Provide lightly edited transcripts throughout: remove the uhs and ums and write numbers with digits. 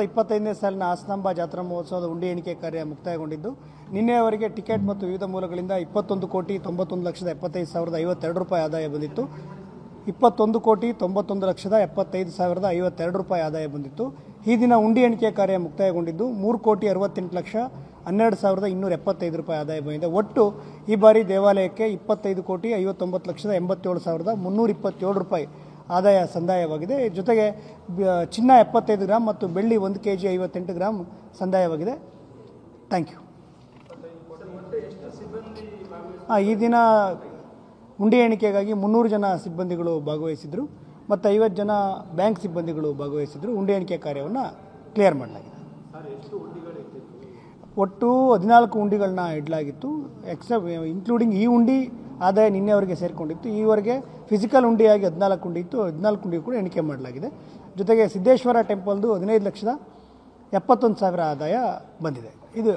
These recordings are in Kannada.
25ನೇ ಸಾಲಿನ ಹಾಸನಾಂಬ ಜಾತ್ರಾ ಮಹೋತ್ಸವದ ಉಂಡಿ ಎಣಿಕೆ ಕಾರ್ಯ ಮುಕ್ತಾಯಗೊಂಡಿದ್ದು ನಿನ್ನೆಯವರೆಗೆ ಟಿಕೆಟ್ ಮತ್ತು ವಿವಿಧ ಮೂಲಗಳಿಂದ 21,91,75,052 ರೂಪಾಯಿ ಆದಾಯ ಬಂದಿತ್ತು. 21,91,75,052 ರೂಪಾಯಿ ಆದಾಯ ಬಂದಿತ್ತು. ಈ ದಿನ ಉಂಡಿ ಎಣಿಕೆ ಕಾರ್ಯ ಮುಕ್ತಾಯಗೊಂಡಿದ್ದು 3,68,12,275 ರೂಪಾಯಿ ಆದಾಯ ಬಂದಿದೆ. ಒಟ್ಟು ಈ ಬಾರಿ ದೇವಾಲಯಕ್ಕೆ 25,59,87,327 ರೂಪಾಯಿ ಆದಾಯ ಸಂದಾಯವಾಗಿದೆ. ಜೊತೆಗೆ ಚಿನ್ನ 75 ಗ್ರಾಂ ಮತ್ತು ಬೆಳ್ಳಿ 1 kg 58 ಗ್ರಾಂ ಸಂದಾಯವಾಗಿದೆ. Thank you. ಈ ದಿನ ಉಂಡಿ ಎಣಿಕೆಗಾಗಿ 300 ಜನ ಸಿಬ್ಬಂದಿಗಳು ಭಾಗವಹಿಸಿದರು ಮತ್ತು 50 ಜನ ಬ್ಯಾಂಕ್ ಸಿಬ್ಬಂದಿಗಳು ಭಾಗವಹಿಸಿದರು. ಉಂಡಿ ಎಣಿಕೆ ಕಾರ್ಯವನ್ನು ಕ್ಲಿಯರ್ ಮಾಡಲಾಗಿದೆ. ಒಟ್ಟು 14 ಉಂಡಿಗಳನ್ನ ಇಡಲಾಗಿತ್ತು. ಇನ್ಕ್ಲೂಡಿಂಗ್ ಈ ಉಂಡಿ ಆದಾಯ ನಿನ್ನೆವರೆಗೆ ಸೇರಿಕೊಂಡಿತ್ತು. ಈವರೆಗೆ ಫಿಸಿಕಲ್ ಉಂಡಿಯಾಗಿ 14 ಉಂಡಿ ಇತ್ತು. 14 ಉಂಡಿ ಕೂಡ ಎಣಿಕೆ ಮಾಡಲಾಗಿದೆ. ಜೊತೆಗೆ ಸಿದ್ದೇಶ್ವರ ಟೆಂಪಲ್ದು 15,71,000 ಆದಾಯ ಬಂದಿದೆ. ಇದು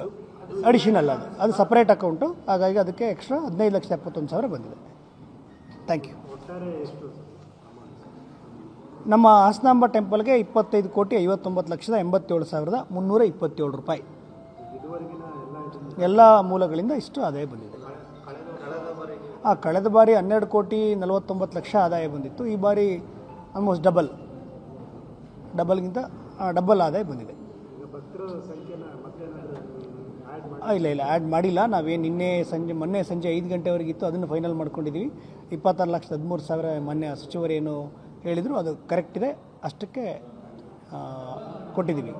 ಅಡಿಷನಲ್, ಅದು ಸಪ್ರೇಟ್ ಅಕೌಂಟು. ಹಾಗಾಗಿ ಅದಕ್ಕೆ ಎಕ್ಸ್ಟ್ರಾ 15,71,000 ಬಂದಿದೆ. Thank you. ನಮ್ಮ ಹಾಸನಾಂಬ ಟೆಂಪಲ್ಗೆ 25,59,87,327 ರೂಪಾಯಿ ಎಲ್ಲ ಮೂಲಗಳಿಂದ ಇಷ್ಟು ಆದಾಯ ಬಂದಿದೆ. ಕಳೆದ ಬಾರಿ 12,49,00,000 ಆದಾಯ ಬಂದಿತ್ತು. ಈ ಬಾರಿ ಆಲ್ಮೋಸ್ಟ್ ಡಬಲ್ಗಿಂತ ಡಬಲ್ ಆದಾಯ ಬಂದಿದೆ. ಇಲ್ಲ ಆ್ಯಡ್ ಮಾಡಿಲ್ಲ. ನಾವೇನು ಮೊನ್ನೆ ಸಂಜೆ 5 ಗಂಟೆವರೆಗಿತ್ತು, ಅದನ್ನು ಫೈನಲ್ ಮಾಡ್ಕೊಂಡಿದ್ದೀವಿ. 26,13,000 ಮೊನ್ನೆ ಸಚಿವರು ಏನು ಹೇಳಿದರು ಅದು ಕರೆಕ್ಟ್ ಇದೆ, ಅಷ್ಟಕ್ಕೆ ಕೊಟ್ಟಿದ್ದೀವಿ.